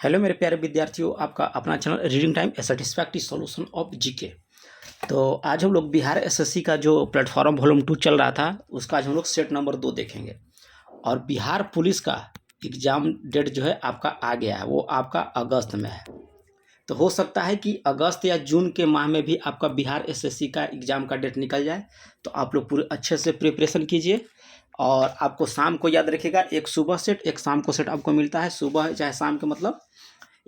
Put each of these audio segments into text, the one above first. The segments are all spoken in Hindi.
हेलो मेरे प्यारे विद्यार्थियों, आपका अपना channel reading time A satisfactory solution of GK. तो आज हम लोग बिहार एसएससी का जो प्लेटफॉर्म वॉल्यूम 2 चल रहा था उसका आज हम लोग सेट नंबर 2 देखेंगे। और बिहार पुलिस का एग्ज़ाम डेट जो है आपका आ गया है, वो आपका अगस्त में है। तो हो सकता है कि अगस्त या जून के माह में भी आपका बिहार एसएससी का एग्ज़ाम का डेट निकल जाए। तो आप लोग पूरे अच्छे से प्रिपरेशन कीजिए। और आपको शाम को याद रखिएगा, एक सुबह सेट एक शाम को सेट आपको मिलता है। सुबह चाहे शाम के मतलब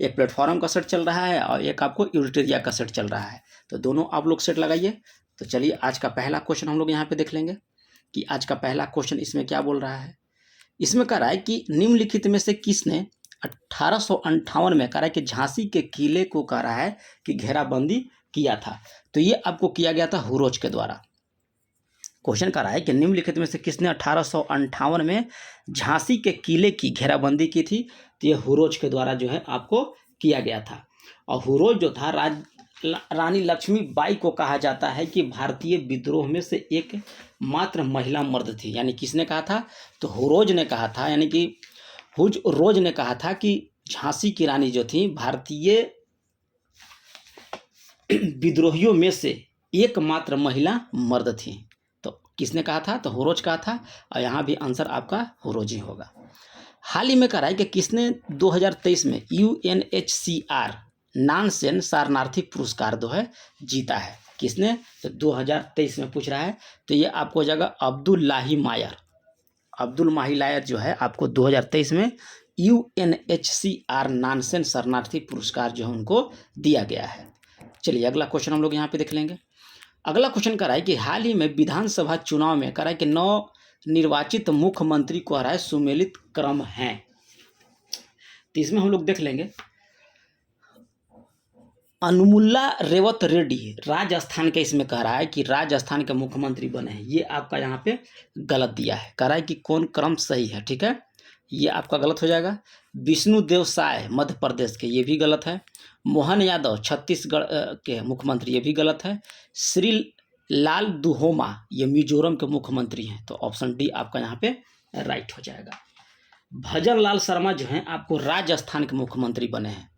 एक प्लेटफॉर्म का सेट चल रहा है और एक आपको यूटिलिटी का सेट चल रहा है। तो दोनों आप लोग सेट लगाइए। तो चलिए आज का पहला क्वेश्चन हम लोग यहाँ पे देख लेंगे कि आज का पहला क्वेश्चन इसमें क्या बोल रहा है। इसमें कह रहा है कि निम्नलिखित में से किसने 1858 में कह रहा है कि झांसी के किले को कह रहा है कि घेराबंदी किया था। तो ये आपको किया गया था हुरोज के द्वारा। क्वेश्चन कर रहा है कि निम्नलिखित में से किसने 1858 में झांसी के किले की घेराबंदी की थी। तो ये हुरोज के द्वारा जो है आपको किया गया था। और हुरोज जो था रानी लक्ष्मीबाई को कहा जाता है कि भारतीय विद्रोह में से एक मात्र महिला मर्द थी। यानी किसने कहा था? तो हुरोज ने कहा था, यानी कि हुरोज ने कहा था कि झांसी की रानी जो थी भारतीय विद्रोहियों में से एकमात्र महिला मर्द थी। तो किसने कहा था? तो हुरोज कहा था। और यहाँ भी आंसर आपका हुरोज ही होगा। हाल ही में कह रहा है कि किसने 2023 में UNHCR नानसेन शरणार्थी पुरस्कार जो है जीता है। किसने? तो 2023 में पूछ रहा है। तो ये आपको हो जाएगा अब्दुल्लाही मायर। अब्दुल माही लायर जो है आपको 2023 में UNHCR नानसेन शरणार्थी पुरस्कार जो है उनको दिया गया है। चलिए अगला क्वेश्चन हम लोग यहाँ पे देख लेंगे। अगला क्वेश्चन कर रहा है कि हाल ही में विधानसभा चुनाव में कह रहा है कि 9 निर्वाचित मुख्यमंत्री को रहा है सुमेलित क्रम है। तो इसमें हम लोग देख लेंगे, अनुमुल्ला रेवत रेड्डी राजस्थान के इसमें कह रहा है कि राजस्थान के मुख्यमंत्री बने हैं। ये आपका यहाँ पे गलत दिया है। कह रहा है कि कौन क्रम सही है, ठीक है, ये आपका गलत हो जाएगा। विष्णुदेव साय मध्य प्रदेश के, ये भी गलत है। मोहन यादव छत्तीसगढ़ के मुख्यमंत्री, ये भी गलत है। श्री लाल दुहोमा ये मिजोरम के मुख्यमंत्री हैं। तो ऑप्शन डी आपका यहाँ पे राइट हो जाएगा। भजन लाल शर्मा जो हैं आपको राजस्थान के मुख्यमंत्री बने हैं।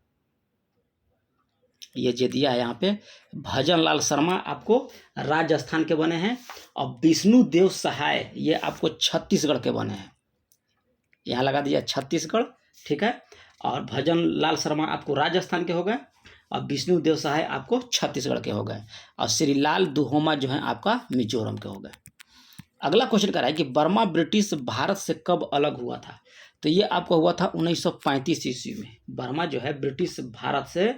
ये जो दिया है यहाँ पे, भजन लाल शर्मा आपको राजस्थान के बने हैं। और विष्णुदेव सहाय ये आपको छत्तीसगढ़ के बने हैं। यहाँ लगा दिया छत्तीसगढ़, ठीक है। और भजन लाल शर्मा आपको राजस्थान के हो गए और विष्णुदेव सहाय आपको छत्तीसगढ़ के हो गए। और श्री लाल दुहोमा जो है आपका मिजोरम के हो गए। अगला क्वेश्चन कर रहा है कि बर्मा ब्रिटिश भारत से कब अलग हुआ था। तो ये आपको हुआ था 1935 ईस्वी में। बर्मा जो है ब्रिटिश भारत से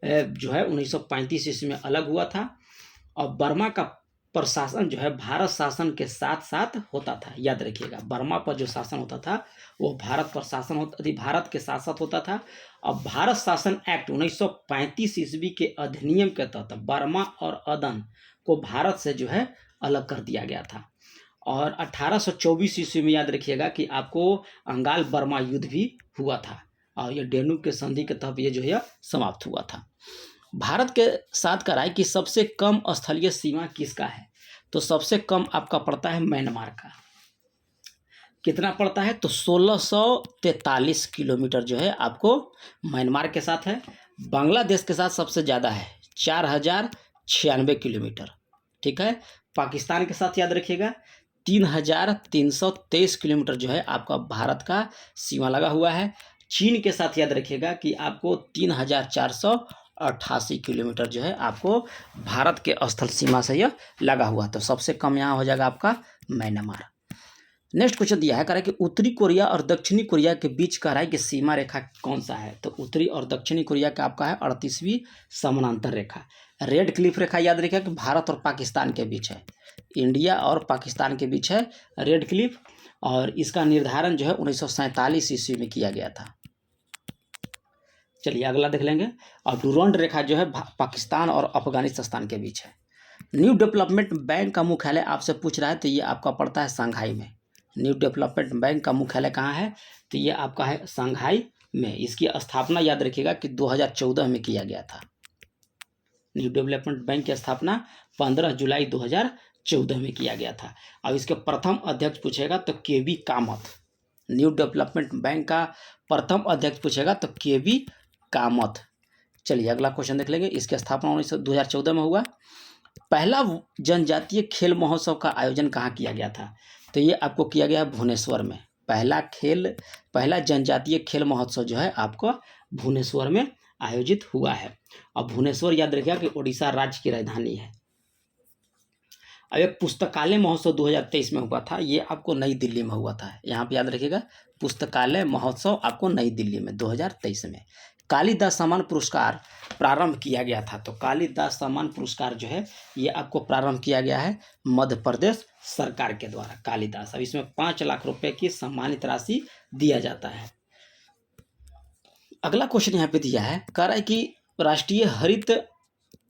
जो है 1935 ईस्वी में अलग हुआ था। और बर्मा का प्रशासन जो है भारत शासन के साथ साथ होता था। याद रखिएगा, बर्मा पर जो शासन होता था वो भारत पर शासन होता थी, भारत के साथ साथ होता था। अब भारत शासन एक्ट 1935 ईस्वी के अधिनियम के तहत बर्मा और अदन को भारत से जो है अलग कर दिया गया था। और 1824 ईस्वी में याद रखिएगा कि आपको अंगाल बर्मा युद्ध भी हुआ था। और ये डेनू के संधि के तहत ये जो है समाप्त हुआ था। भारत के साथ कराए कि सबसे कम स्थलीय सीमा किसका है। तो सबसे कम आपका पड़ता है म्यांमार का। कितना पड़ता है? तो 1643 किलोमीटर जो है आपको म्यांमार के साथ है। बांग्लादेश के साथ सबसे ज़्यादा है 4096 किलोमीटर, ठीक है। पाकिस्तान के साथ याद रखिएगा 3323 किलोमीटर जो है आपका भारत का सीमा लगा हुआ है। चीन के साथ याद रखिएगा कि आपको 3488 किलोमीटर जो है आपको भारत के स्थल सीमा से यह लगा हुआ। तो सबसे कम यहाँ हो जाएगा आपका म्यांमार। नेक्स्ट क्वेश्चन दिया है, कह रहा है कि उत्तरी कोरिया और दक्षिणी कोरिया के बीच कह रहा है कि सीमा रेखा कौन सा है। तो उत्तरी और दक्षिणी कोरिया का आपका है 38वीं समानांतर रेखा। रेड क्लिफ रेखा याद रखिएगा कि भारत और पाकिस्तान के बीच है। इंडिया और पाकिस्तान के बीच है रेड क्लिफ। और इसका निर्धारण जो है 1947 ईस्वी में किया गया था। चलिए अगला देख लेंगे। और डुरंड रेखा जो है पाकिस्तान और अफगानिस्तान के बीच है। न्यू डेवलपमेंट बैंक का मुख्यालय आपसे पूछ रहा है। तो ये आपका पड़ता है शंघाई में। न्यू डेवलपमेंट बैंक का मुख्यालय कहाँ है? तो ये आपका है शंघाई में। इसकी स्थापना याद रखिएगा कि 2014 में किया गया था। न्यू डेवलपमेंट बैंक की स्थापना 15 जुलाई 2014 में किया गया था। अब इसके प्रथम अध्यक्ष पूछेगा तो केवी कामत। न्यू डेवलपमेंट बैंक का प्रथम अध्यक्ष पूछेगा तो केवी कामथ। चलिए अगला क्वेश्चन देख लेंगे। इसकी स्थापना 2014 में हुआ। पहला जनजातीय खेल महोत्सव का आयोजन कहाँ किया गया था? तो ये आपको किया गया भुवनेश्वर में। पहला जनजातीय खेल महोत्सव जो है आपको भुवनेश्वर में आयोजित हुआ है। और भुवनेश्वर याद रखिएगा कि उड़ीसा राज्य की राजधानी है। अब एक पुस्तकालय महोत्सव 2023 में हुआ था, ये आपको नई दिल्ली में हुआ था। यहाँ पे याद रखिएगा, पुस्तकालय महोत्सव आपको नई दिल्ली में 2023 में। कालिदास सम्मान पुरस्कार प्रारंभ किया गया था। तो कालिदास सम्मान पुरस्कार जो है ये आपको प्रारंभ किया गया है मध्य प्रदेश सरकार के द्वारा, कालिदास। अब इसमें 5 लाख रुपए की सम्मानित राशि दिया जाता है। अगला क्वेश्चन यहाँ पे दिया है, कह रहा है कि राष्ट्रीय हरित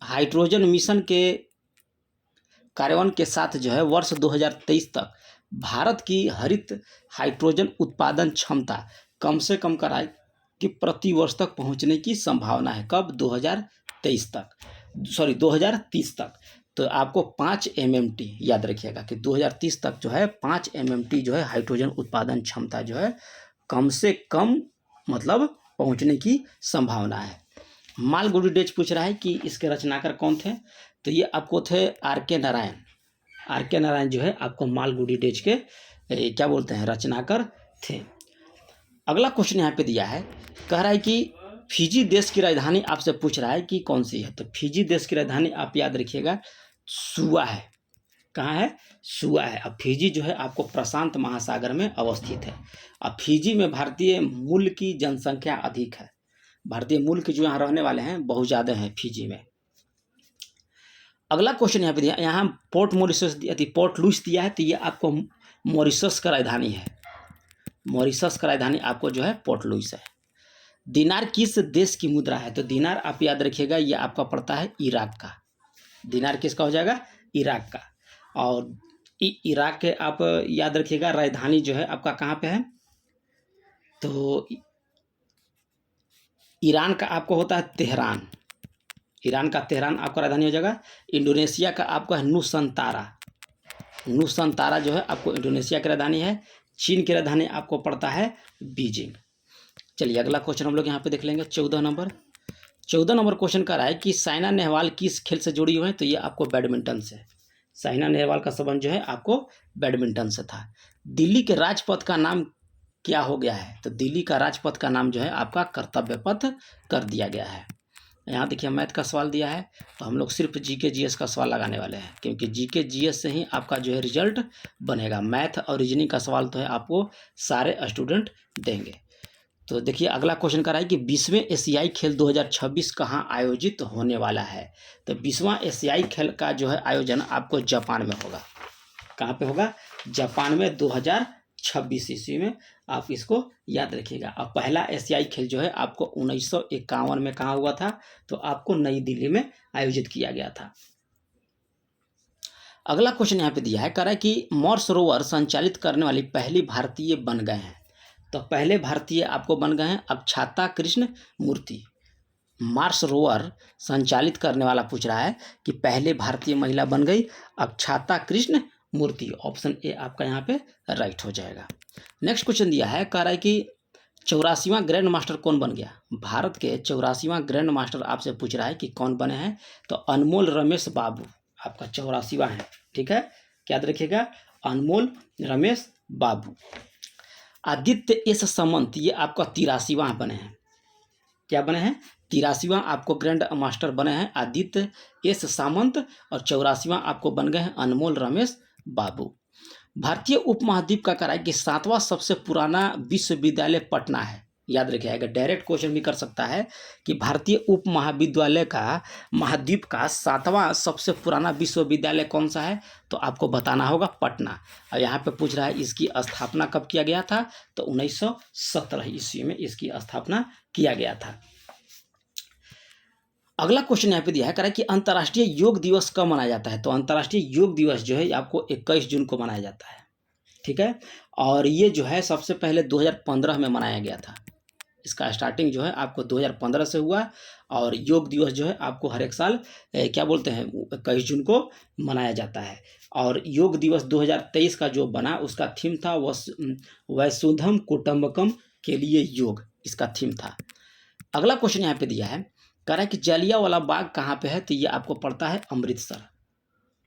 हाइड्रोजन मिशन के कार्यान्वयन के साथ जो है वर्ष 2023 तक भारत की हरित हाइड्रोजन उत्पादन क्षमता कम से कम कराए कि प्रति वर्ष तक पहुंचने की संभावना है। कब? 2030 तक। तो आपको 5 MMT याद रखिएगा कि 2030 तक जो है 5 MMT जो है हाइड्रोजन उत्पादन क्षमता जो है कम से कम मतलब पहुंचने की संभावना है। मालगुडी डेज पूछ रहा है कि इसके रचनाकार कौन थे? तो ये आपको थे R.K. नारायण। R.K. नारायण जो है आपको मालगुडी डेज के क्या बोलते हैं रचनाकार थे। अगला क्वेश्चन यहाँ पे दिया है, कह रहा है कि फिजी देश की राजधानी आपसे पूछ रहा है कि कौन सी है। तो फिजी देश की राजधानी आप याद रखिएगा सुआ है। कहाँ है? सुआ है। अब फिजी जो है आपको प्रशांत महासागर में अवस्थित है। अब फिजी में भारतीय मूल की जनसंख्या अधिक है। भारतीय मूल के जो यहाँ रहने वाले हैं बहुत ज़्यादा हैं फिजी में। अगला क्वेश्चन यहाँ पे दिया, यहाँ पोर्ट लुइस दिया है। तो ये आपको मॉरिशस का राजधानी है। मॉरिशस का राजधानी आपको जो है पोर्ट लुइस है। दिनार किस देश की मुद्रा है? तो दिनार आप याद रखिएगा ये आपका पड़ता है इराक का। दिनार किसका हो जाएगा? इराक का। और इराक के आप याद रखिएगा राजधानी जो है आपका कहाँ पे है? तो ईरान का आपको होता है तेहरान। ईरान का तेहरान आपका राजधानी हो जाएगा। इंडोनेशिया का आपका है नुसंतारा। नुसंतारा जो है आपको इंडोनेशिया की राजधानी है। चीन की राजधानी आपको पड़ता है बीजिंग। चलिए अगला क्वेश्चन हम लोग यहाँ पे देख लेंगे। 14 नंबर क्वेश्चन कर रहा है कि साइना नेहवाल किस खेल से जुड़ी हुई है? तो ये आपको बैडमिंटन से। साइना नेहवाल का संबंध जो है आपको बैडमिंटन से था। दिल्ली के राजपथ का नाम क्या हो गया है? तो दिल्ली का राजपथ का नाम जो है आपका कर्तव्य पथ कर दिया गया है। यहाँ देखिए मैथ का सवाल दिया है, तो हम लोग सिर्फ जीके जीएस का सवाल लगाने वाले हैं, क्योंकि जीके जीएस से ही आपका जो है रिजल्ट बनेगा। मैथ और रीजनिंग का सवाल तो है आपको सारे स्टूडेंट देंगे। तो देखिए अगला क्वेश्चन कर रहा है कि 20वें एशियाई खेल 2026 कहाँ आयोजित होने वाला है? तो 20वां एशियाई खेल का जो है आयोजन आपको जापान में होगा। कहाँ पे होगा? जापान में 2026 ईस्वी में। आप इसको याद रखिएगा। अब पहला एशियाई खेल जो है आपको 1951 में कहाँ हुआ था? तो आपको नई दिल्ली में आयोजित किया गया था। अगला क्वेश्चन यहाँ पे दिया है, कह रहा है कि मार्स रोवर संचालित करने वाली पहली भारतीय बन गए हैं। तो पहले भारतीय आपको बन गए हैं अक्षता कृष्ण मूर्ति। मार्स रोवर संचालित करने वाला पूछ रहा है कि पहले भारतीय महिला बन गई अक्षता कृष्ण मूर्ति। ऑप्शन ए आपका यहाँ पे राइट हो जाएगा। नेक्स्ट क्वेश्चन दिया है, कह रहा है कि 84वां ग्रैंड मास्टर कौन बन गया? भारत के 84वां ग्रैंड मास्टर आपसे पूछ रहा है कि कौन बने हैं? तो अनमोल रमेश बाबू आपका 84वां है। ठीक है, याद रखिएगा अनमोल रमेश बाबू। आदित्य एस सामंत ये आपका 83वां बने हैं। क्या बने हैं? 83वां आपको ग्रैंड मास्टर बने हैं आदित्य एस सामंत, और 84वां आपको बन गए हैं अनमोल रमेश बाबू। भारतीय उपमहाद्वीप का कहा है कि 7वां सबसे पुराना विश्वविद्यालय पटना है। याद रखिएगा, डायरेक्ट क्वेश्चन भी कर सकता है कि भारतीय उप महाविद्यालय का महाद्वीप का 7वां सबसे पुराना विश्वविद्यालय कौन सा है? तो आपको बताना होगा पटना। और यहाँ पे पूछ रहा है इसकी स्थापना कब किया गया था? तो 1917 ईस्वी में इसकी स्थापना किया गया था। अगला क्वेश्चन यहाँ पे दिया है, कह रहा है कि अंतर्राष्ट्रीय योग दिवस कब मनाया जाता है? तो अंतर्राष्ट्रीय योग दिवस जो है आपको 21 जून को मनाया जाता है। ठीक है, और ये जो है सबसे पहले 2015 में मनाया गया था। इसका स्टार्टिंग जो है आपको 2015 से हुआ, और योग दिवस जो है आपको हर एक साल क्या बोलते हैं 21 जून को मनाया जाता है। और योग दिवस 2023 का जो बना उसका थीम था वसुधैव कुटुंबकम के लिए योग, इसका थीम था। अगला क्वेश्चन यहाँ पे दिया है, कह रहा है कि जालियांवाला बाग कहाँ पे है, तो ये आपको पड़ता है अमृतसर,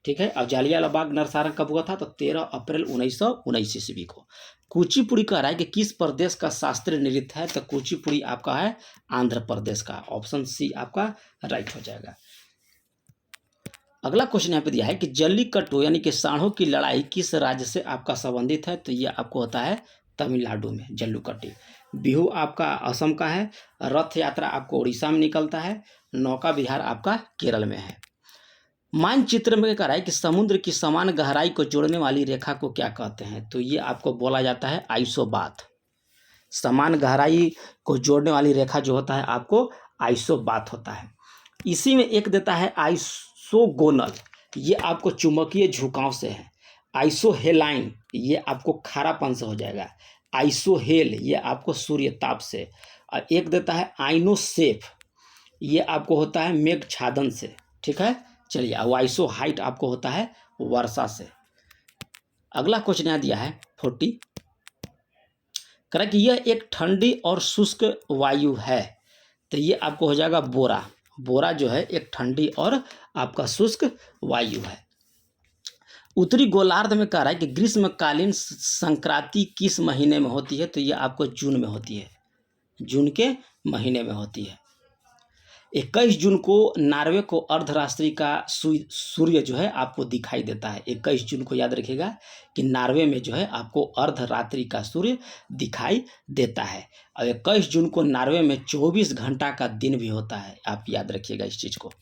ठीक है। और जालियांवाला बाग नरसंहार कब हुआ था, तो 13 अप्रैल 1919 ईस्वी को। कुचिपुड़ी कह रहा है कि किस प्रदेश का शास्त्रीय नृत्य है, तो कुचिपुड़ी आपका है आंध्र प्रदेश का। ऑप्शन सी आपका राइट हो जाएगा। अगला क्वेश्चन यहाँ पे दिया है कि जल्लीकट्टू यानी कि सांडों की लड़ाई किस राज्य से आपका संबंधित है, तो ये आपको होता है तमिलनाडु में जल्लीकट्टू। बिहू आपका असम का है। रथ यात्रा आपको उड़ीसा में निकलता है। नौका विहार आपका केरल में है। मानचित्र में कह रहा है कि समुद्र की समान गहराई को जोड़ने वाली रेखा को क्या कहते हैं, तो ये आपको बोला जाता है आइसोबाथ। समान गहराई को जोड़ने वाली रेखा जो होता है आपको आइसोबाथ होता है। इसी में एक देता है आइसोगोनल, ये आपको चुंबकीय झुकाव से है। आइसोहेलाइन ये आपको खारापन से हो जाएगा। आइसोहेल ये आपको सूर्यताप से। और एक देता है आइनोसेफ, ये आपको होता है मेघछादन से, ठीक है। चलिए, अब आइसो हाइट आपको होता है वर्षा से। अगला क्वेश्चन यहाँ दिया है 40, कह रहा है कि यह एक ठंडी और शुष्क वायु है, तो ये आपको हो जाएगा बोरा। बोरा जो है एक ठंडी और आपका शुष्क वायु है। उत्तरी गोलार्ध में कह रहा है कि ग्रीष्मकालीन संक्रांति किस महीने में होती है, तो ये आपको जून में होती है। जून के महीने में होती है। 21 जून को नॉर्वे को अर्धरात्रि का सूर्य जो है आपको दिखाई देता है। 21 जून को याद रखिएगा कि नॉर्वे में जो है आपको अर्धरात्रि का सूर्य दिखाई देता है। और 21 जून को नॉर्वे में 24 घंटा का दिन भी होता है, आप याद रखिएगा इस चीज़ को।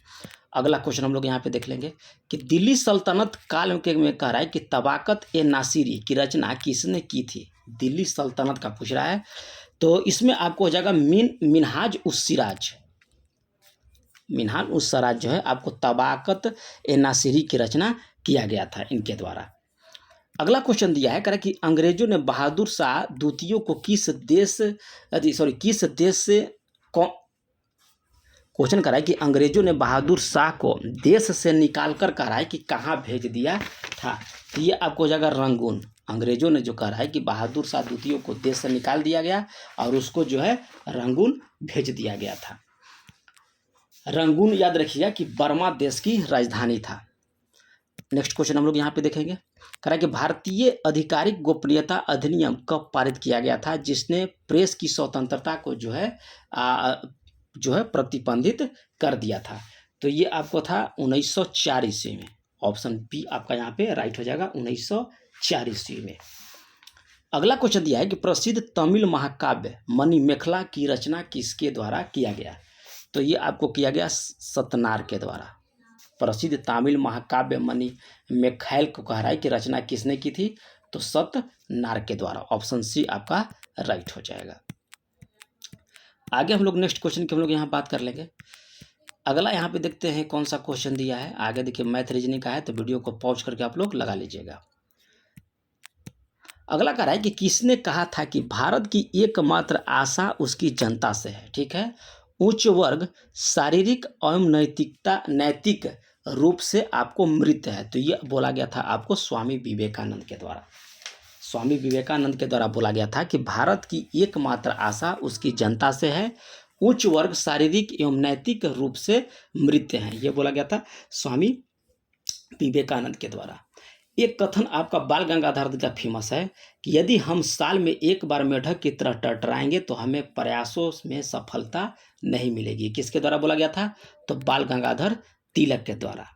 अगला क्वेश्चन हम लोग यहाँ पे देख लेंगे कि दिल्ली सल्तनत काल के में कह रहा है कि तबाकत ए नासिरी की रचना किसने की थी। दिल्ली सल्तनत का पूछ रहा है, तो इसमें आपको हो जाएगा मिनहाज उस सिराज। मिनहाज उस सिराज जो है आपको तबाकत ए नासिरी की रचना किया गया था इनके द्वारा। अगला क्वेश्चन दिया है, कह रहा है कि अंग्रेजों ने बहादुर शाह द्वितीय को किस देश से क्वेश्चन कर रहा है कि अंग्रेजों ने बहादुर शाह को देश से निकाल कर कह रहा है कि कहाँ भेज दिया था, तो ये आपको हो जाएगा रंगून। अंग्रेजों ने जो कह रहा है कि बहादुर शाह द्वितीय को देश से निकाल दिया गया और उसको जो है रंगून भेज दिया गया था। रंगून याद रखिएगा कि बर्मा देश की राजधानी था। नेक्स्ट क्वेश्चन हम लोग यहाँ पे देखेंगे, कह रहा है कि भारतीय आधिकारिक गोपनीयता अधिनियम कब पारित किया गया था, जिसने प्रेस की स्वतंत्रता को जो है प्रतिबंधित कर दिया था, तो ये आपको था 1904 ईस्वी में। ऑप्शन बी आपका यहाँ पे राइट हो जाएगा 1904 ईस्वी में। अगला क्वेश्चन दिया है कि प्रसिद्ध तमिल महाकाव्य मणिमेखला की रचना किसके द्वारा किया गया, तो ये आपको किया गया सतनार के द्वारा। प्रसिद्ध तमिल महाकाव्य मणिमेखल को कह रहा है कि रचना किसने की थी, तो सतनार के द्वारा। ऑप्शन सी आपका राइट हो जाएगा। आगे हम लोग नेक्स्ट क्वेश्चन की हम लोग यहाँ बात कर लेंगे। अगला यहाँ पे देखते हैं कौन सा क्वेश्चन दिया है। आगे देखिए मैथ रीजनिंग का है, तो वीडियो को पॉज करके आप लोग लगा लीजिएगा। अगला कह रहा है कि किसने कहा था कि भारत की एकमात्र आशा उसकी जनता से है, ठीक है। उच्च वर्ग शारीरिक एवं नैतिक रूप से आपको मृत है, तो ये बोला गया था आपको स्वामी विवेकानंद के द्वारा। स्वामी विवेकानंद के द्वारा बोला गया था कि भारत की एकमात्र आशा उसकी जनता से है, उच्च वर्ग शारीरिक एवं नैतिक रूप से मृत हैं, ये बोला गया था स्वामी विवेकानंद के द्वारा। एक कथन आपका बाल गंगाधर का फेमस है कि यदि हम साल में एक बार मेढक की तरह टरटराएंगे तो हमें प्रयासों में सफलता नहीं मिलेगी। किसके द्वारा बोला गया था, तो बाल गंगाधर तिलक के द्वारा।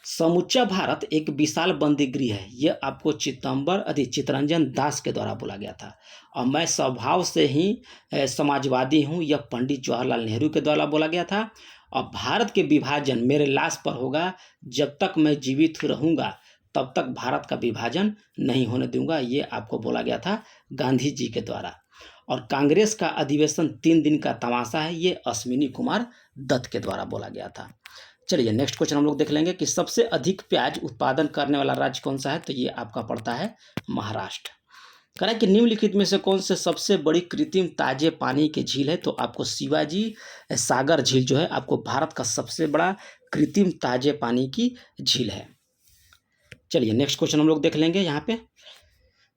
समूचा भारत एक विशाल बंदी गृह है, यह आपको चित्तरंजन दास के द्वारा बोला गया था। और मैं स्वभाव से ही समाजवादी हूँ, यह पंडित जवाहरलाल नेहरू के द्वारा बोला गया था। और भारत के विभाजन मेरे लाश पर होगा, जब तक मैं जीवित रहूँगा तब तक भारत का विभाजन नहीं होने दूंगा, ये आपको बोला गया था गांधी जी के द्वारा। और कांग्रेस का अधिवेशन 3 दिन का तमाशा है, ये अश्विनी कुमार दत्त के द्वारा बोला गया था। चलिए नेक्स्ट क्वेश्चन हम लोग देख लेंगे कि सबसे अधिक प्याज उत्पादन करने वाला राज्य कौन सा है, तो ये आपका पड़ता है महाराष्ट्र। कह रहा है कि निम्नलिखित में से कौन से सबसे बड़ी कृत्रिम ताजे पानी की झील है, तो आपको शिवाजी सागर झील जो है आपको भारत का सबसे बड़ा कृत्रिम ताजे पानी की झील है। चलिए नेक्स्ट क्वेश्चन हम लोग देख लेंगे यहाँ पे।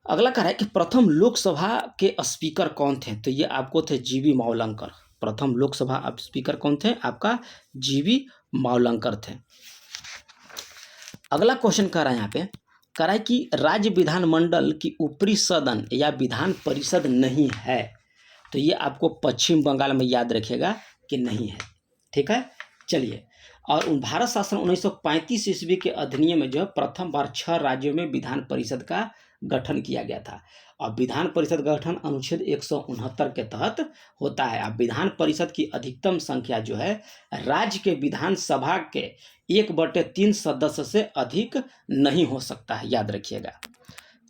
अगला कह रहा है कि प्रथम लोकसभा के स्पीकर कौन थे, तो ये आपको थे जीवी मावलंकर। प्रथम लोकसभा आप स्पीकर कौन थे? आपका जीवी मावलंकर थे। अगला क्वेश्चन कह रहा है यहाँ पे, कह रहा है कि राज्य विधानमंडल की ऊपरी सदन या विधान परिषद नहीं है, तो ये आपको पश्चिम बंगाल में याद रखिएगा कि नहीं है। ठीक है, चलिए। और भारत शासन 1935 ईस्वी के अधिनियम में जो है प्रथम बार 6 राज्यों में विधान परिषद का गठन किया गया था। और विधान परिषद गठन अनुच्छेद 169 के तहत होता है। अब विधान परिषद की अधिकतम संख्या जो है राज्य के विधानसभा के 1/3 सदस्य से अधिक नहीं हो सकता है, याद रखिएगा।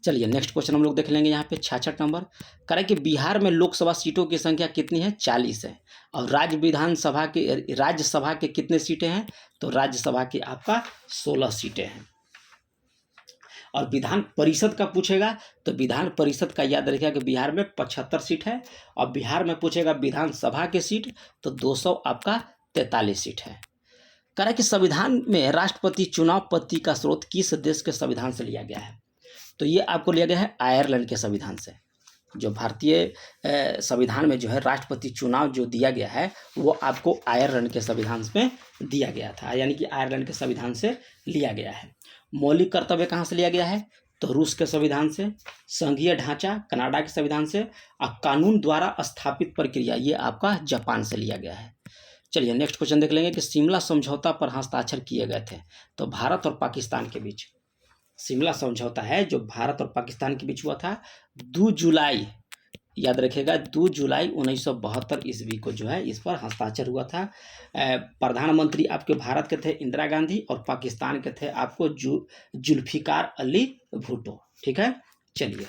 चलिए नेक्स्ट क्वेश्चन हम लोग देख लेंगे यहाँ पे 66 नंबर। करें कि बिहार में लोकसभा सीटों की संख्या कितनी है? 40 है। और राज्यसभा के कितने सीटें हैं? तो राज्यसभा की आपका 16 सीटें हैं। और विधान परिषद का पूछेगा तो विधान परिषद का याद रखिएगा कि बिहार में 75 सीट है। और बिहार में पूछेगा विधानसभा के सीट तो 200 आपका 43 सीट है। कह रहा है कि संविधान में राष्ट्रपति चुनाव पद्धति का स्रोत किस देश के संविधान से लिया गया है? तो ये आपको लिया गया है आयरलैंड के संविधान से। जो भारतीय संविधान में जो है राष्ट्रपति चुनाव जो दिया गया है वो आपको आयरलैंड के संविधान में दिया गया था, यानी कि आयरलैंड के संविधान से लिया गया है। मौलिक कर्तव्य कहाँ से लिया गया है? तो रूस के संविधान से। संघीय ढांचा कनाडा के संविधान से। और कानून द्वारा स्थापित प्रक्रिया ये आपका जापान से लिया गया है। चलिए नेक्स्ट क्वेश्चन देख लेंगे कि शिमला समझौता पर हस्ताक्षर किए गए थे तो भारत और पाकिस्तान के बीच। शिमला समझौता है जो भारत और पाकिस्तान के बीच हुआ था 2 जुलाई, याद रखिएगा 2 जुलाई 1972 ईस्वी को जो है इस पर हस्ताक्षर हुआ था। प्रधानमंत्री आपके भारत के थे इंदिरा गांधी और पाकिस्तान के थे आपको जुल्फिकार अली भुट्टो। ठीक है, चलिए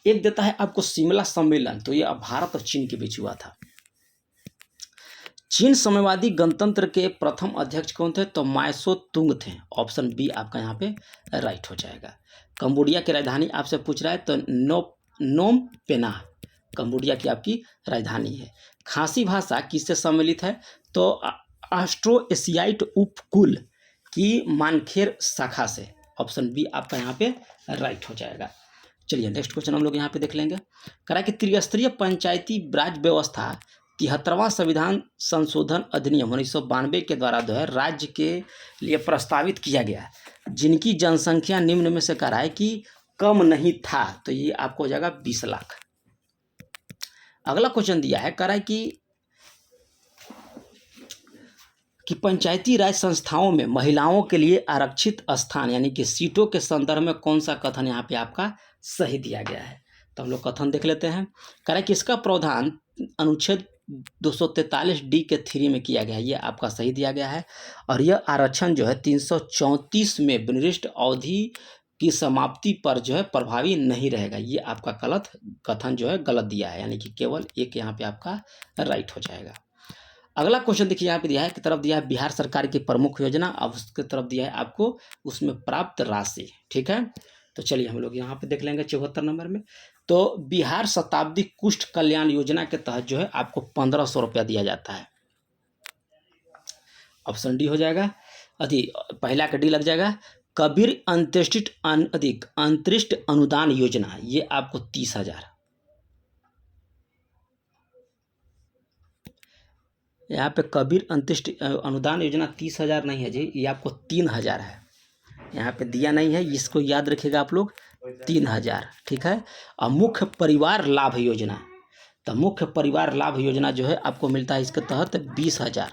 एक देता है आपको शिमला सम्मेलन, तो ये भारत और चीन के बीच हुआ था। चीन साम्यवादी गणतंत्र के प्रथम अध्यक्ष कौन थे? तो माओ तुंग थे। ऑप्शन बी आपका यहाँ पे राइट हो जाएगा। कंबोडिया की राजधानी आपसे पूछ रहा है तो नोम पेन्हा कंबोडिया की आपकी राजधानी है। खासी भाषा किससे सम्मिलित है? तो ऑस्ट्रो एशियाइट उपकुल की मानखेर शाखा से। ऑप्शन बी आपका यहाँ पे राइट हो जाएगा। चलिए नेक्स्ट क्वेश्चन हम लोग यहाँ पे देख लेंगे। कह रहा है कि त्रिस्तरीय पंचायती राज व्यवस्था 73वां संविधान संशोधन अधिनियम 1992 के द्वारा जो है राज्य के लिए प्रस्तावित किया गया, जिनकी जनसंख्या निम्न में से कह रहा है कि कम नहीं था, तो ये आपको हो जाएगा 20 लाख। अगला क्वेश्चन दिया है, कह रहा है कि पंचायती राज संस्थाओं में महिलाओं के लिए आरक्षित स्थान यानी कि सीटों के संदर्भ में कौन सा कथन यहाँ पे आपका सही दिया गया है? तो हम लोग कथन देख लेते हैं। कह रहा है कि इसका प्रावधान अनुच्छेद 243D के 3 में किया गया है, ये आपका सही दिया गया है। और यह आरक्षण जो है 334 में विनिर्दिष्ट अवधि की समाप्ति पर जो है प्रभावी नहीं रहेगा, ये आपका गलत कथन जो है गलत दिया है, यानी कि केवल एक यहाँ पे आपका राइट हो जाएगा। अगला क्वेश्चन देखिए यहाँ पे दिया है कि तरफ दिया है बिहार सरकार की प्रमुख योजना, अब उसके तरफ दिया है आपको उसमें प्राप्त राशि। ठीक है, तो चलिए हम लोग यहाँ पे देख लेंगे 74 नंबर में। तो बिहार शताब्दी कुष्ठ कल्याण योजना के तहत जो है आपको 1500 रुपया दिया जाता है। ऑप्शन डी हो जाएगा। पहला का डी लग जाएगा। कबीर अंतरिष्ट अनुदान योजना ये आपको 30,000। यहाँ पे कबीर अंतरिष्ट अनुदान योजना 30,000 नहीं है जी, ये आपको 3,000 है। यहाँ पे दिया नहीं है, इसको याद रखिएगा आप लोग 3,000। ठीक है, और मुख्य परिवार लाभ योजना, तो मुख्य परिवार लाभ योजना जो है आपको मिलता है इसके तहत 20,000।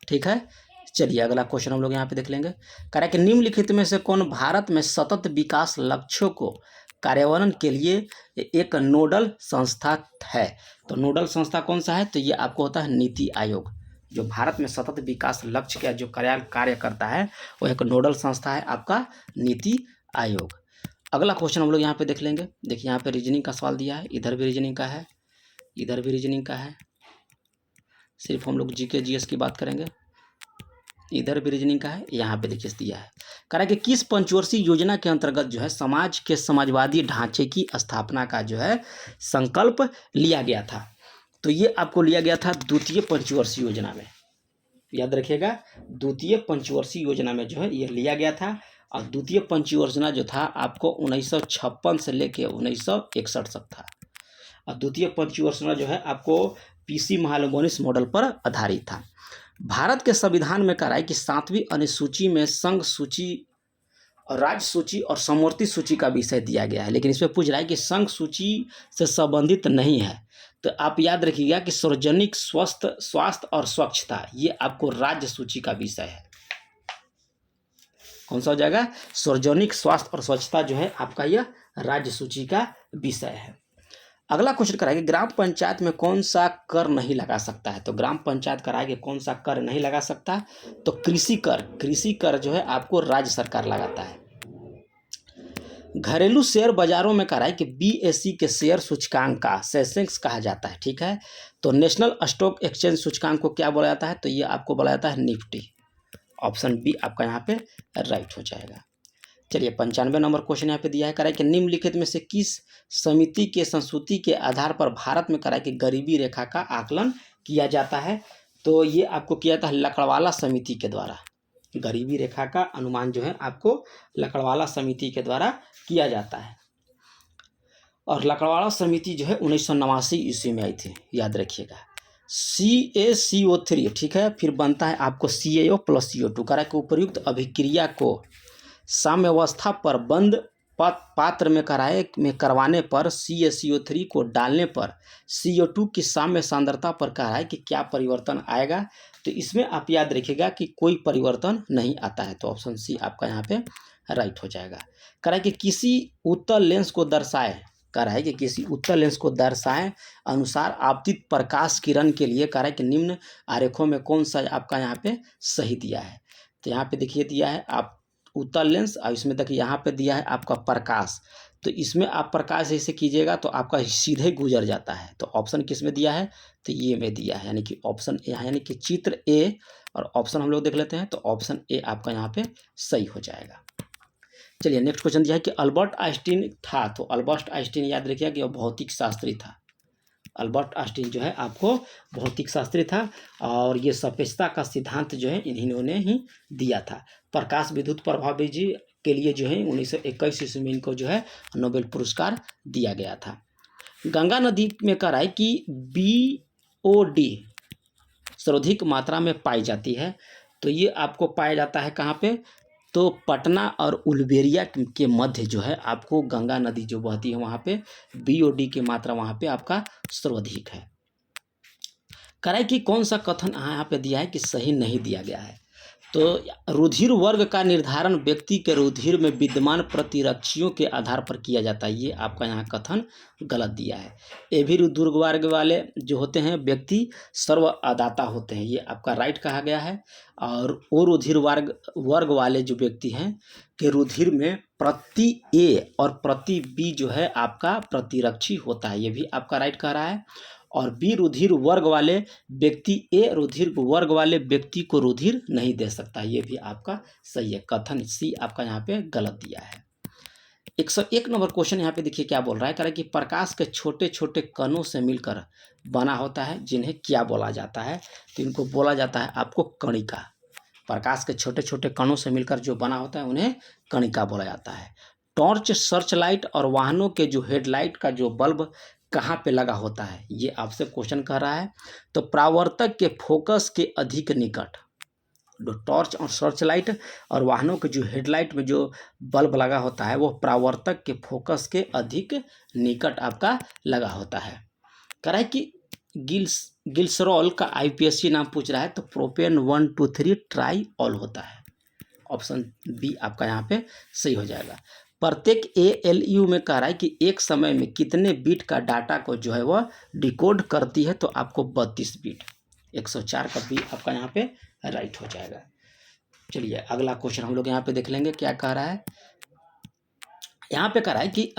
ठीक है, चलिए अगला क्वेश्चन हम लोग यहाँ पे देख लेंगे। कह रहा है कि निम्नलिखित में से कौन भारत में सतत विकास लक्ष्यों को कार्यान्वयन के लिए एक नोडल संस्था है? तो नोडल संस्था कौन सा है? तो ये आपको होता है नीति आयोग। जो भारत में सतत विकास लक्ष्य का जो कार्य करता है वो एक नोडल संस्था है आपका नीति आयोग। अगला क्वेश्चन हम लोग यहाँ पे देख लेंगे। देखिए यहाँ पे रीजनिंग का सवाल दिया है, इधर भी रीजनिंग का है, इधर भी रीजनिंग का है। सिर्फ हम लोग जीके जीएस की बात करेंगे, इधर भी रीजनिंग का है। यहाँ पे देखिए दिया है, कह रहा है कि किस पंचवर्षीय योजना के अंतर्गत जो है समाज के समाजवादी ढांचे की स्थापना का जो है संकल्प लिया गया था? तो ये आपको लिया गया था द्वितीय पंचवर्षीय योजना में, याद रखिएगा द्वितीय पंचवर्षीय योजना में जो है ये लिया गया था। और द्वितीय पंचवर्षीय योजना जो था आपको 1956 से लेके 1961 तक था। और द्वितीय पंचवर्षीय योजना जो है आपको पीसी महालनोबिस मॉडल पर आधारित था। भारत के संविधान में कहा है कि 7वीं अनुसूची में संघ सूची और राज्य सूची और समवर्ती सूची का विषय दिया गया है, लेकिन इसमें पूछ रहा है कि संघ सूची से संबंधित नहीं है। तो आप याद रखिएगा कि सार्वजनिक स्वास्थ्य और स्वच्छता ये आपको राज्य सूची का विषय है। कौन सा हो जाएगा? सार्वजनिक स्वास्थ्य और स्वच्छता जो है आपका यह राज्य सूची का विषय है। अगला क्वेश्चन कराएंगे ग्राम पंचायत में कौन सा कर नहीं लगा सकता है। तो ग्राम पंचायत कराएंगे कौन सा कर नहीं लगा सकता, तो कृषि कर जो है आपको राज्य सरकार लगाता है। घरेलू शेयर बाजारों में कहा है कि बीएसई के शेयर सूचकांक का सेंसेक्स कहा जाता है, ठीक है। तो नेशनल स्टॉक एक्सचेंज सूचकांक को क्या बोला जाता है, तो ये आपको बोला जाता है निफ्टी। ऑप्शन बी आपका यहाँ पे राइट हो जाएगा। चलिए 95 नंबर क्वेश्चन यहाँ पे दिया है, कह रहा है कि निम्नलिखित में से किस समिति के संस्तुति के आधार पर भारत में कह रहा है कि गरीबी रेखा का आकलन किया जाता है। तो ये आपको किया जाता है लकड़वाला समिति के द्वारा। गरीबी रेखा का अनुमान जो है आपको लकड़वाला समिति के द्वारा किया जाता है। और लकड़वाला समिति जो है 1989 ईस्वी में आई थी, याद रखिएगा। CaCO3 ठीक है, फिर बनता है आपको CaO + CO2। कह रहा है कि उपर्युक्त अभिक्रिया को साम्यावस्था पर बंद पात्र में करवाने पर CaCO3 को डालने पर CO2 की साम्य सांद्रता पर कह रहा है कि क्या परिवर्तन आएगा। तो इसमें आप याद रखिएगा कि कोई परिवर्तन नहीं आता है। तो ऑप्शन सी आपका यहाँ पे राइट हो जाएगा। कह रहा है कि किसी उत्तल लेंस को दर्शाए, कह रहा है कि किसी उत्तल लेंस को दर्शाए अनुसार आपतित प्रकाश किरण के लिए कह रहा है कि निम्न आरेखों में कौन सा आपका यहाँ पे सही दिया है। तो यहाँ पे देखिए दिया है आप उत्तल लेंस, और इसमें देखिए यहाँ पे दिया है आपका प्रकाश। तो इसमें आप प्रकाश ऐसे कीजिएगा तो आपका सीधे गुजर जाता है। तो ऑप्शन किस में दिया है, तो ये में दिया है, यानी कि ऑप्शन ए, यानी कि चित्र ए। और ऑप्शन हम लोग देख लेते हैं, तो ऑप्शन ए आपका यहाँ पे सही हो जाएगा। चलिए नेक्स्ट क्वेश्चन दिया है कि अल्बर्ट आइंस्टीन था। तो अल्बर्ट आइंस्टीन याद रखिएगा कि वह भौतिक शास्त्री था। अल्बर्ट आइंस्टीन जो है आपको भौतिक शास्त्री था, और ये सापेक्षता का सिद्धांत जो है इन्होंने ही दिया था। प्रकाश विद्युत प्रभाव जी के लिए जो है 1921 ईस्वी में इनको जो है नोबेल पुरस्कार दिया गया था। गंगा नदी में कह रहा है कि BOD सर्वाधिक मात्रा में पाई जाती है। तो ये आपको पाया जाता है कहाँ पे, तो पटना और उलुबेरिया के मध्य जो है आपको गंगा नदी जो बहती है वहाँ पे BOD की मात्रा वहाँ पे आपका सर्वाधिक है। कह रहा है कि कौन सा कथन यहाँ पे दिया है कि सही नहीं दिया गया है। तो रुधिर वर्ग का निर्धारण व्यक्ति के रुधिर में विद्यमान प्रतिरक्षियों के आधार पर किया जाता है। ये आपका यहाँ कथन गलत दिया है। ए भी रुधिर वर्ग वाले जो होते हैं व्यक्ति सर्वअदाता होते हैं, ये आपका राइट कहा गया है। और वो रुधिर वर्ग वाले जो व्यक्ति हैं के रुधिर में प्रति A और प्रति B जो है आपका प्रतिरक्षी होता है, ये भी आपका राइट कह रहा है। और बी रुधिर वर्ग वाले व्यक्ति ए रुधिर वर्ग वाले व्यक्ति को रुधिर नहीं दे सकता, ये भी आपका सही है। कथन सी आपका यहाँ पे गलत दिया है। 101 नंबर क्वेश्चन यहाँ पे देखिए क्या बोल रहा है, कह रहा है कि प्रकाश के छोटे छोटे कणों से मिलकर बना होता है जिन्हें क्या बोला जाता है। तो इनको बोला जाता है आपको कणिका। प्रकाश के छोटे छोटे कणों से मिलकर जो बना होता है उन्हें कणिका बोला जाता है। टॉर्च, सर्च लाइट और वाहनों के जो हेडलाइट का जो बल्ब कहाँ पे लगा होता है, ये आपसे क्वेश्चन कर रहा है। तो परावर्तक के फोकस के अधिक निकट, टॉर्च और सर्च लाइट और वाहनों के जो हेडलाइट में जो बल्ब लगा होता है वो परावर्तक के फोकस के अधिक निकट आपका लगा होता है। कह रहा है कि गिल्सरॉल का IPSC नाम पूछ रहा है, तो प्रोपेन 1 2 3 ट्राई ऑल होता है। ऑप्शन बी आपका यहाँ पे सही हो जाएगा। प्रत्येक ALU में कह रहा है कि एक समय में कितने बिट का डाटा को जो है वह डिकोड करती है, तो आपको 32 बिट। 104 का बी आपका यहाँ पे राइट हो जाएगा। चलिए अगला क्वेश्चन हम लोग यहाँ पे देख लेंगे क्या कह रहा है। यहाँ पे कह रहा है कि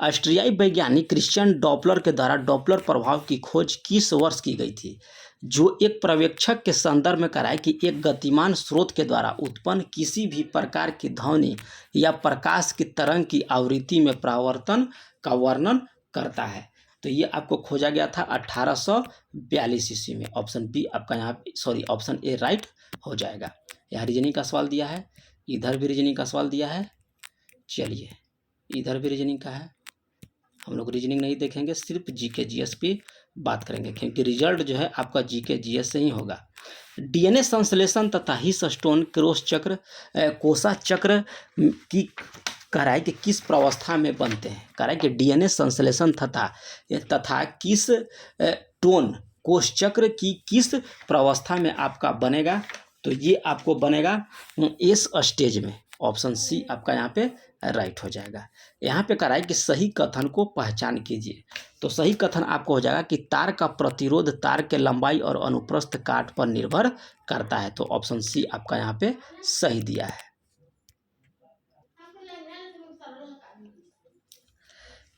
ऑस्ट्रियाई वैज्ञानिक क्रिश्चियन डॉपलर के द्वारा डॉपलर प्रभाव की खोज किस वर्ष की गई थी, जो एक पर्यवेक्षक के संदर्भ में कह रहा है कि एक गतिमान स्रोत के द्वारा उत्पन्न किसी भी प्रकार की ध्वनि या प्रकाश की तरंग की आवृत्ति में परावर्तन का वर्णन करता है। तो ये आपको खोजा गया था 1842 ईस्वी में। ऑप्शन बी आपका यहाँ ऑप्शन ए राइट हो जाएगा। यहाँ रीजनिंग का सवाल दिया है, इधर भी रीजनिंग का सवाल दिया है। चलिए इधर भी रीजनिंग का है, हम लोग रीजनिंग नहीं देखेंगे, सिर्फ जीके जीएस पे बात करेंगे, क्योंकि रिजल्ट जो है आपका जीके जीएस से ही होगा। डीएनए संश्लेषण तथा हिस स्टोन क्रोस चक्र कोसा चक्र की कह रहा है कि किस प्रावस्था में बनते हैं। कह रहा है कि डीएनए संश्लेषण तथा किस टोन कोश चक्र की किस प्रावस्था में आपका बनेगा, तो ये आपको बनेगा एस स्टेज में। ऑप्शन सी आपका यहाँ पे राइट हो जाएगा। यहाँ पे कह रहा है कि सही कथन को पहचान कीजिए, तो सही कथन आपको हो जाएगा कि तार का प्रतिरोध तार के लंबाई और अनुप्रस्थ काट पर निर्भर करता है, तो ऑप्शन सी आपका यहाँ पे सही दिया है।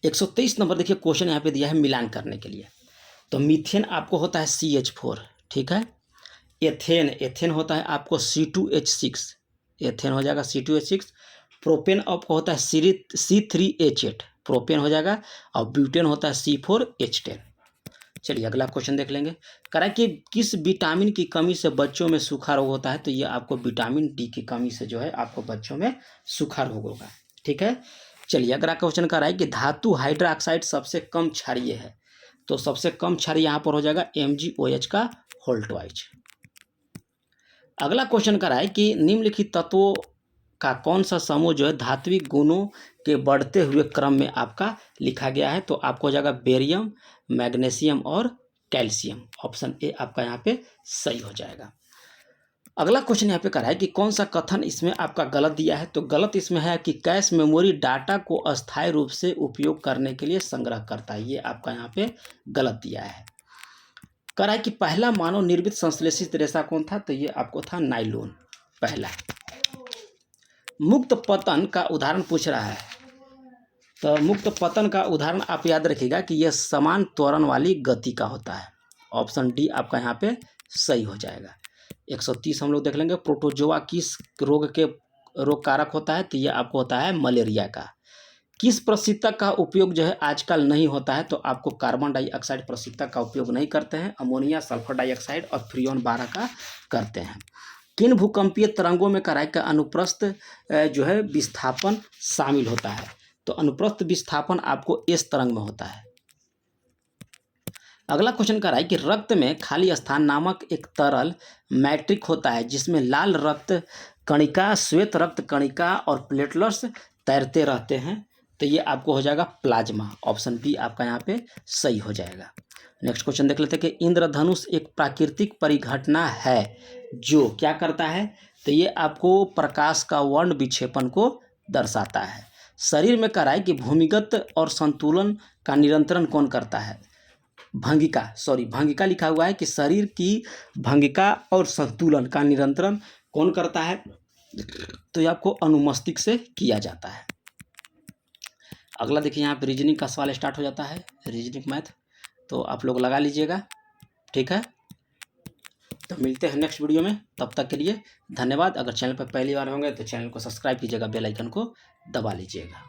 123 नंबर देखिए, क्वेश्चन यहाँ पे दिया है मिलान करने के लिए। तो मीथेन आपको होता है CH4, ठीक है। एथेन होता है आपको C2H6, एथेन हो जाएगा C2H6। प्रोपेन आपको होता है C3H8, प्रोपेन हो जाएगा। और ब्यूटेन होता है C4H10। चलिए अगला क्वेश्चन देख लेंगे। कह रहा है कि किस विटामिन की कमी से बच्चों में सूखा रोग होता है, तो ये आपको विटामिन डी की कमी से जो है आपको बच्चों में सूखा रोग होगा, ठीक है। चलिए अगला क्वेश्चन कह रहा है कि धातु हाइड्रोक्साइड सबसे कम क्षारीय है, तो सबसे कम क्षारीय यहाँ पर हो जाएगा MgOH का होल ट्वाइस। अगला क्वेश्चन कह रहा है कि निम्नलिखित तत्वों का कौन सा समूह जो है धात्विक गुणों के बढ़ते हुए क्रम में आपका लिखा गया है, तो आपको हो जाएगा बेरियम, मैग्नीशियम और कैल्शियम। ऑप्शन ए आपका यहाँ पे सही हो जाएगा। अगला क्वेश्चन यहाँ पे कर रहा है कि कौन सा कथन इसमें आपका गलत दिया है, तो गलत इसमें है कि कैश मेमोरी डाटा को अस्थायी रूप से उपयोग करने के लिए संग्रह करता है, ये आपका यहाँ पे गलत दिया है। कह रहा है कि पहला मानव निर्मित संश्लेषित रेशा कौन था, तो ये आपको था नाइलोन पहला। मुक्त पतन का उदाहरण पूछ रहा है, तो मुक्त पतन का उदाहरण आप याद रखिएगा कि यह समान त्वरण वाली गति का होता है। ऑप्शन डी आपका यहाँ पे सही हो जाएगा। 130 हम लोग देख लेंगे। प्रोटोजोआ किस रोग कारक होता है, तो ये आपको होता है मलेरिया का। किस प्रशीतक का उपयोग जो है आजकल नहीं होता है, तो आपको कार्बन डाइऑक्साइड प्रशीतक का उपयोग नहीं करते हैं, अमोनिया, सल्फर डाइऑक्साइड और फ्रियोन 12 का करते हैं। किन भूकंपीय तरंगों में कराई का अनुप्रस्थ जो है विस्थापन शामिल होता है, तो अनुप्रस्थ विस्थापन आपको एस तरंग में होता है। अगला क्वेश्चन कर रहा है कि रक्त में खाली स्थान नामक एक तरल मैट्रिक होता है जिसमें लाल रक्त कणिका, श्वेत रक्त कणिका और प्लेटलेट्स तैरते रहते हैं, तो ये आपको हो जाएगा प्लाज्मा। ऑप्शन बी आपका यहाँ पे सही हो जाएगा। नेक्स्ट क्वेश्चन देख लेते हैं कि इंद्रधनुष एक प्राकृतिक परिघटना है जो क्या करता है, तो ये आपको प्रकाश का वर्ण विक्षेपण को दर्शाता है। शरीर में कह रहा है कि भूमिगत और संतुलन का नियंत्रण कौन करता है, भंगिका लिखा हुआ है कि शरीर की भंगिका और संतुलन का नियंत्रण कौन करता है, तो ये आपको अनुमस्तिष्क से किया जाता है। अगला देखिए यहाँ पे रीजनिंग का सवाल स्टार्ट हो जाता है, रीजनिंग मैथ, तो आप लोग लगा लीजिएगा, ठीक है। तो मिलते हैं नेक्स्ट वीडियो में, तब तक के लिए धन्यवाद। अगर चैनल पर पहली बार होंगे तो चैनल को सब्सक्राइब कीजिएगा, बेल आइकन को दबा लीजिएगा।